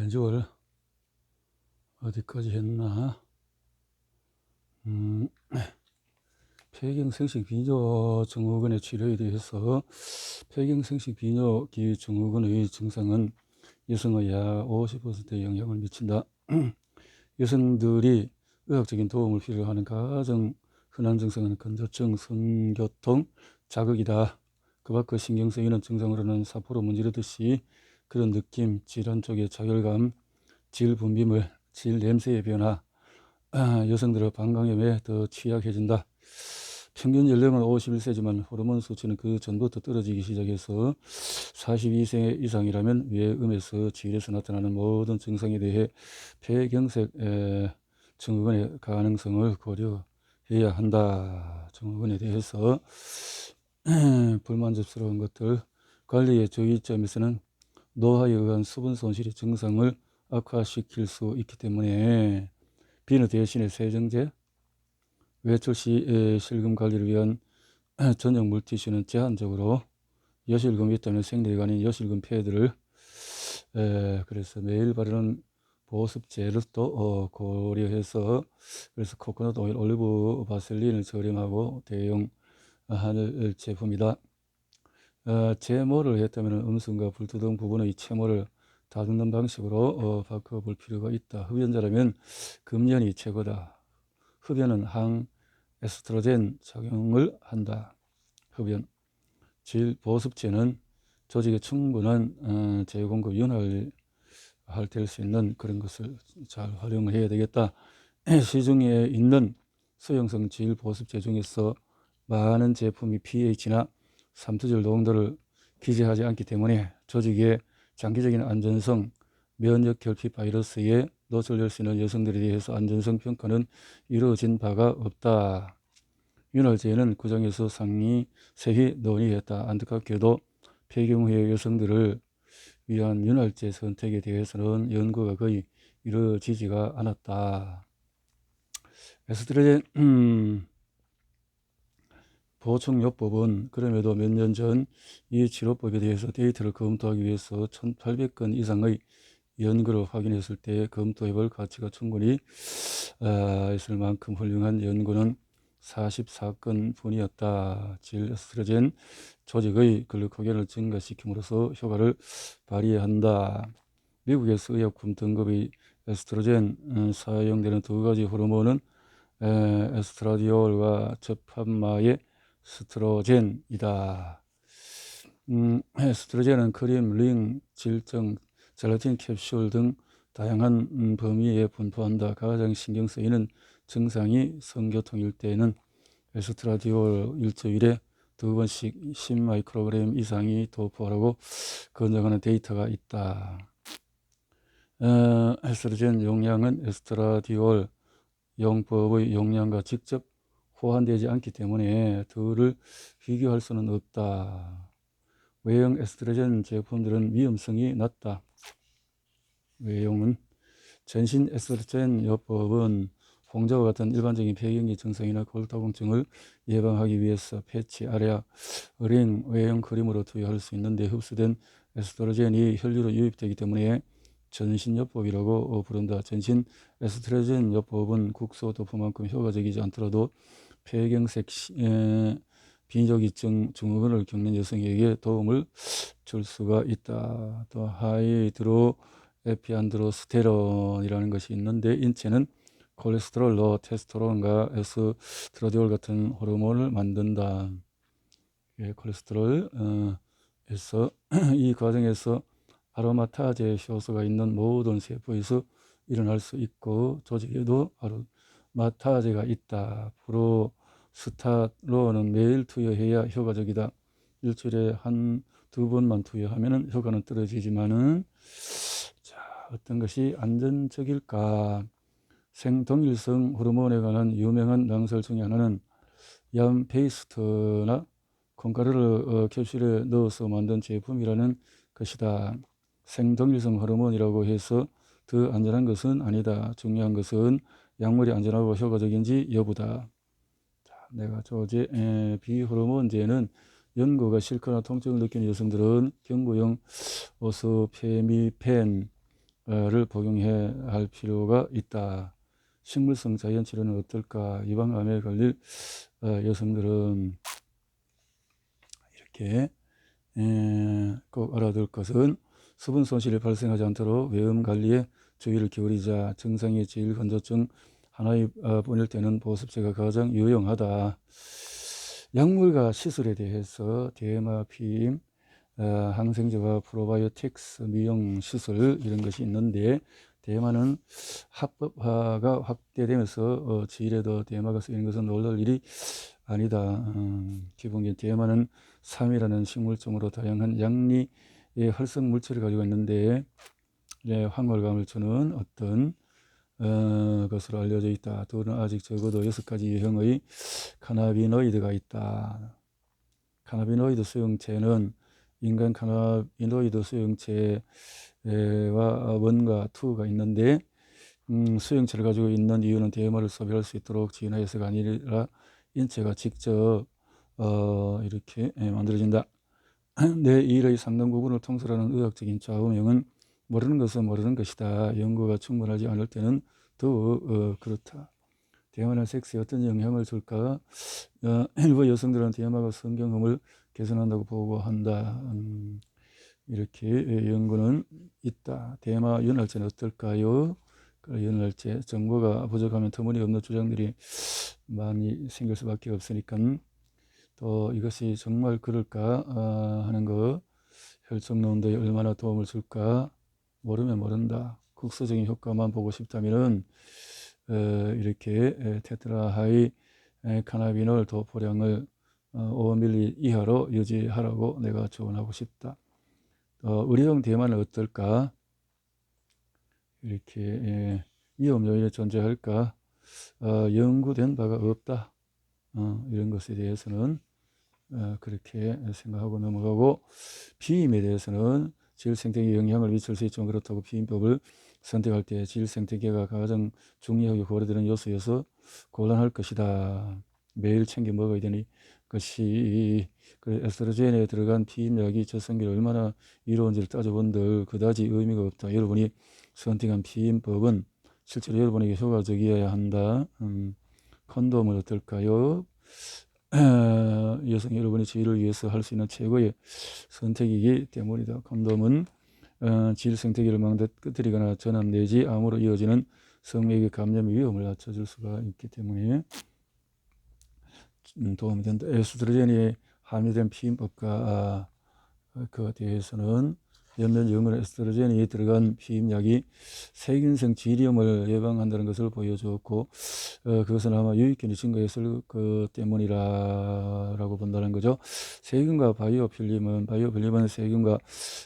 매주월 어디까지 했나? 폐경생식 비뇨 증후군의 치료에 대해서 폐경생식 비뇨기 증후군의 증상은 여성의 약 50%의 영향을 미친다. 여성들이 의학적인 도움을 필요로 하는 가장 흔한 증상은 건조증, 성교통, 자극이다. 그 밖의 신경 쓰이는 증상으로는 사포로 문지르듯이 그런 느낌, 질환 쪽의 자결감, 질 분비물, 질 냄새의 변화, 여성들의 방광염에 더 취약해진다. 평균 연령은 51세지만 호르몬 수치는 그 전부터 떨어지기 시작해서 42세 이상이라면 외음에서 질에서 나타나는 모든 증상에 대해 폐경색 증후군의 가능성을 고려해야 한다. 증후군에 대해서 불만족스러운 것들, 관리의 저위점에서는 노화에 의한 수분 손실이 증상을 악화시킬 수 있기 때문에 비누 대신에 세정제, 외출 시 실금 관리를 위한 전용 물티슈는 제한적으로 여실금이 있다면 생리가 아닌 여실금 패드를 그래서 매일 바르는 보습제를 또 고려해서 그래서 코코넛 오일, 올리브 바셀린을 저렴하고 대용하는 제품이다. 제모를 했다면 음성과 불투동 부분의 채모를 다듬는 방식으로 바꿔볼 필요가 있다. 흡연자라면 금연이 최고다. 흡연은 항에스트로겐 작용을 한다. 흡연. 질 보습제는 조직에 충분한 제공급 윤활할 될 수 있는 그런 것을 잘 활용해야 되겠다. 시중에 있는 수용성 질 보습제 중에서 많은 제품이 pH나 삼투질 농도를 기재하지 않기 때문에 조직의 장기적인 안전성, 면역 결핍 바이러스에 노출될 수 있는 여성들에 대해서 안전성 평가는 이루어진 바가 없다. 윤활제는 구정에서 상위 세히 논의했다. 안타깝게도 폐경 후의 여성들을 위한 윤활제 선택에 대해서는 연구가 거의 이루어지지가 않았다. 에스트로겐 보충요법은 그럼에도 몇 년 전 이 치료법에 대해서 데이터를 검토하기 위해서 1800건 이상의 연구를 확인했을 때 검토해볼 가치가 충분히 있을 만큼 훌륭한 연구는 44건 뿐이었다. 질 에스트로겐 조직의 글루코겐을 증가시킴으로써 효과를 발휘한다. 미국에서 의약품 등급의 에스트로겐 사용되는 두 가지 호르몬은 에스트라디올과 적합마의 스트로겐이다. 에스트로겐은 크림, 링, 질정, 젤라틴 캡슐 등 다양한 범위에 분포한다. 가장 신경 쓰이는 증상이 성교통일 때는 에스트라디올 일주일에 2번씩 10마이크로그램 이상이 도포하라고 권장하는 데이터가 있다. 에스트로겐 용량은 에스트라디올 용법의 용량과 직접 호환되지 않기 때문에 둘을 비교할 수는 없다. 외형 에스트로겐 제품들은 위험성이 낮다. 외형은 전신 에스트로겐 요법은 홍조와 같은 일반적인 폐경기 증상이나 골다공증을 예방하기 위해서 패치, 아레아, 링, 외형 크림으로 투여할 수 있는데 흡수된 에스트로겐이 혈류로 유입되기 때문에 전신요법이라고 부른다. 전신 에스트로겐 요법은 국소 도포만큼 효과적이지 않더라도 폐경색 비뇨기증 증후군을 겪는 여성에게 도움을 줄 수가 있다. 또 하이드로 에피안드로스테론이라는 것이 있는데 인체는 콜레스테롤로 테스토론과 에스트라디올 같은 호르몬을 만든다. 콜레스테롤에서 이 과정에서 아로마타제 효소가 있는 모든 세포에서 일어날 수 있고 조직에도 아로마타제가 있다. 프로스타로는 매일 투여해야 효과적이다. 일주일에 두 번만 투여하면 효과는 떨어지지만은 어떤 것이 안전적일까? 생동일성 호르몬에 관한 유명한 낭설 중에 하나는 얌 페이스트나 콩가루를 캡슐에 넣어서 만든 제품이라는 것이다. 생동일성 호르몬이라고 해서 더 안전한 것은 아니다. 중요한 것은 약물이 안전하고 효과적인지 여부다. 내가 비호르몬제는 연고가 싫거나 통증을 느끼는 여성들은 경구용 오스페미펜 를 복용해 할 필요가 있다. 식물성 자연 치료는 어떨까? 유방암에 걸릴 여성들은 이렇게 꼭 알아둘 것은 수분 손실이 발생하지 않도록 외음 관리에 주의를 기울이자. 증상이 질건조증 하나의 뿐일 때는 보습제가 가장 유용하다. 약물과 시술에 대해서 대마피임, 항생제와 프로바이오틱스, 미용 시술 이런 것이 있는데, 대마는 합법화가 확대되면서 질에도 대마가 쓰이는 것은 놀랄 일이 아니다. 기본적인 대마는 삼이라는 식물종으로 다양한 양리의 활성 물질을 가지고 있는데, 황홀감을 주는 어떤 것으로 알려져 있다. 또는 아직 적어도 6가지 유형의 카나비노이드가 있다. 카나비노이드 수용체는 인간 카나비노이드 수용체와 1과 2가 있는데, 수용체를 가지고 있는 이유는 대마를 소비할 수 있도록 진화해서가 아니라 인체가 직접 이렇게 만들어진다. 내 일의 상당 부분을 통솔하는 의학적인 좌우명은 모르는 것은 모르는 것이다. 연구가 충분하지 않을 때는 더 그렇다. 대마는 섹스에 어떤 영향을 줄까? 일부 여성들은 대마가 성경험을 개선한다고 보고한다. 이렇게 연구는 있다. 대마 윤활제는 어떨까요? 윤활제 정보가 부족하면 터무니없는 주장들이 많이 생길 수밖에 없으니까, 또 이것이 정말 그럴까 하는 거, 혈청농도에 얼마나 도움을 줄까 모르면 모른다. 국소적인 효과만 보고 싶다면은 이렇게 테트라하이 카나비놀 도포량을 5ml 이하로 유지하라고 내가 조언하고 싶다. 의료용 대마는 어떨까? 이렇게 위험 요인이 존재할까? 연구된 바가 없다. 이런 것에 대해서는 그렇게 생각하고 넘어가고, 피임에 대해서는 질생태계에 영향을 미칠 수 있지만 그렇다고 피임법을 선택할 때 질생태계가 가장 중요하게 고려되는 요소여서 곤란할 것이다. 매일 챙겨 먹어야 되는 것이, 그 에스트로겐에 들어간 피임약이 젖성기를 얼마나 이로운지를 따져본들 그다지 의미가 없다. 여러분이 선택한 피임법은 실제로 여러분에게 효과적이어야 한다. 콘돔은 어떨까요? 여성 여러분의 지위를 위해서 할 수 있는 최고의 선택이기 때문이다. 콘돔은 질생태계를 망가뜨리거나 전암 내지 암으로 이어지는 성매개 감염의 위험을 낮춰줄 수가 있기 때문에 도움이 된다. 에스트로겐이 함유된 피임법과 그에 대해서는 몇몇 연구는 에스트로겐이 들어간 피임약이 세균성 질염을 예방한다는 것을 보여주었고, 그것은 아마 유익균이 증가했을 것 때문이라고 본다는 거죠. 세균과 바이오필름은 세균과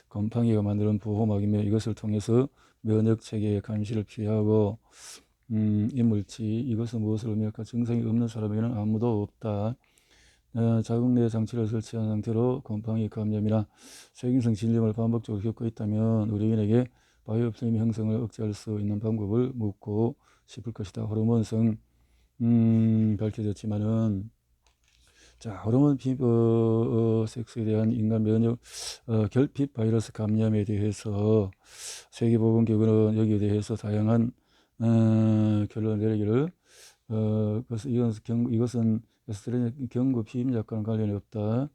곰팡이가 만드는 보호막이며 이것을 통해서 면역체계의 감시를 피하고, 이것은 무엇을 의미할까? 증상이 없는 사람에게는 아무도 없다. 자궁 내 장치를 설치한 상태로 곰팡이 감염이나 세균성 질염을 반복적으로 겪고 있다면 의료인에게 바이오필름 형성을 억제할 수 있는 방법을 묻고 싶을 것이다. 호르몬성 밝혀졌지만은, 자, 호르몬 섹스에 대한 인간 면역 결핍 바이러스 감염에 대해서 세계보건기구는 여기에 대해서 다양한 결론을 내리기를, 이것은 에스트로겐 경구 피임약과는 관련이 없다.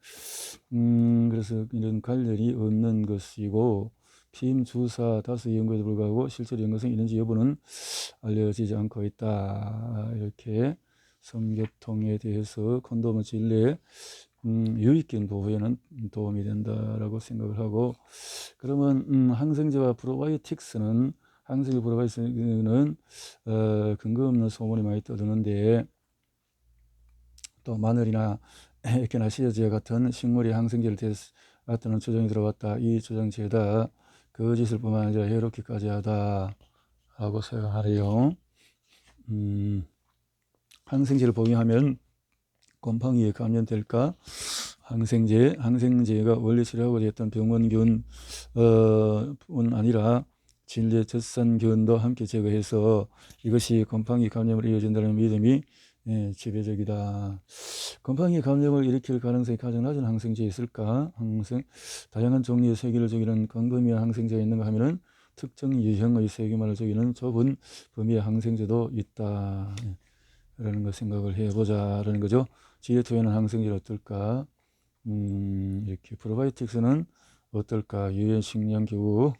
그래서 이런 관련이 없는 것이고, 피임 주사 다수 연구에도 불구하고 실제로 연관성이 있는지 여부는 알려지지 않고 있다. 이렇게 성교통에 대해서 콘돔은 진례 유익균 보호에는 도움이 된다라고 생각을 하고, 그러면 항생제와 프로바이오틱스는, 항생제 프로바이오틱스는 근거 없는 소문이 많이 떠드는데, 또 마늘이나 에케나시아제 같은 식물이 항생제를 대하는 주장이 들어왔다. 이 주장 죄다 거짓일 뿐만 아니라 해롭기까지 하다 라고 생각하래요. 항생제를 복용하면 곰팡이에 감염될까? 항생제가 원래 치료하고자 했던 병원균 뿐 아니라 진례 젖산균도 함께 제거해서 이것이 곰팡이 감염을 이어진다는 믿음이 지배적이다. 곰팡이 감염을 일으킬 가능성이 가장 낮은 항생제에 있을까? 다양한 종류의 세균을 죽이는 광범위한 항생제가 있는가 하면은 특정 유형의 세균만을 죽이는 좁은 범위의 항생제도 있다. 라는 거 생각을 해보자라는 거죠. GA2에는 항생제는 어떨까? 이렇게 프로바이오틱스는 어떨까? 유엔 식량기구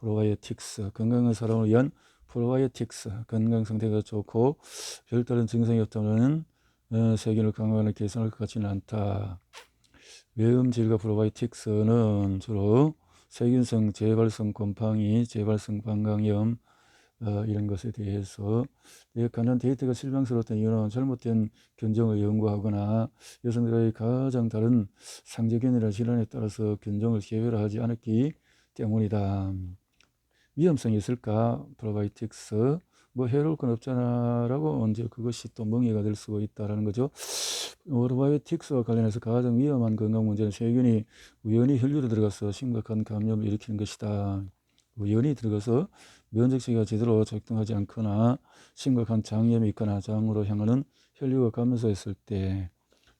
프로바이오틱스, 건강한 사람을 위한 프로바이오틱스, 건강 상태가 좋고 별다른 증상이 없다면 세균을 강화하는 개선할 것 같지는 않다. 외음질과 프로바이오틱스는 주로 세균성, 재발성 곰팡이, 재발성 방광염 이런 것에 대해서 관련 데이터가 실망스러웠던 이유는 잘못된 견종을 연구하거나 여성들의 가장 다른 상재균이나 질환에 따라서 견종을 개별화하지 않았기 때문이다. 위험성이 있을까? 프로바이오틱스 뭐 해로울 건 없잖아 라고 이제 그것이 또 멍해가 될 수가 있다라는 거죠. 프로바이오틱스와 관련해서 가장 위험한 건강 문제는 세균이 우연히 혈류로 들어가서 심각한 감염을 일으키는 것이다. 우연히 들어가서 면역체계가 제대로 작동하지 않거나 심각한 장염이 있거나 장으로 향하는 혈류가 감소했을 때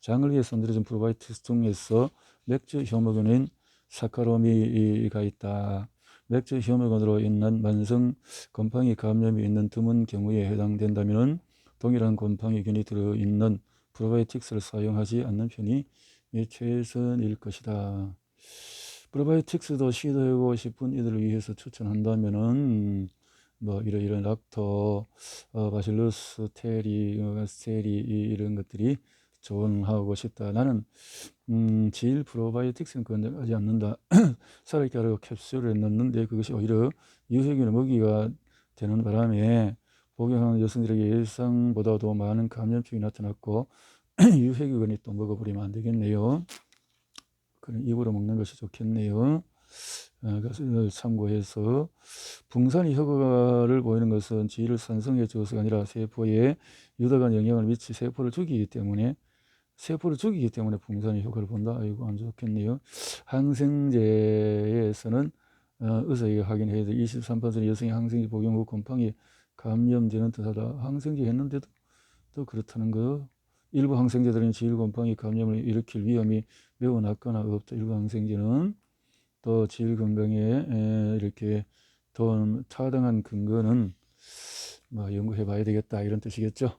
장을 위해서 만들어진 프로바이오틱스 중에서 맥주 효모균인 사카로미가 있다. 맥주 효모균으로 인한 만성 곰팡이 감염이 있는 드문 경우에 해당된다면 동일한 곰팡이균이 들어있는 프로바이오틱스를 사용하지 않는 편이 최선일 것이다. 프로바이오틱스도 시도해보고 싶은 이들을 위해서 추천한다면은 뭐 이런 락토, 바실루스, 스테리 이런 것들이 조언하고 싶다. 나는 질 프로바이오틱스는 권장하지 않는다. 살아있게 캡슐에 넣는데 그것이 오히려 유해균의 먹이가 되는 바람에 복용하는 여성들에게 예상보다도 많은 감염증이 나타났고 유해균이 또 먹어버리면 안 되겠네요. 그럼 입으로 먹는 것이 좋겠네요. 그것을 참고해서 붕산이 효과를 보이는 것은 지를 산성해 주어서가 아니라 세포에 유독한 영향을 미치 세포를 죽이기 때문에 붕산이 효과를 본다. 아이고 안 좋겠네요. 항생제에서는 의사에게 확인해야 돼. 23% 여성이 항생제 복용 후 곰팡이 감염되는 듯하다. 항생제 했는데도 또 그렇다는 거. 일부 항생제들은 질 곰팡이 감염을 일으킬 위험이 매우 낮거나 없다. 일부 항생제는 또 질 건강에 이렇게 더 타당한 근거는 뭐 연구해 봐야 되겠다 이런 뜻이겠죠.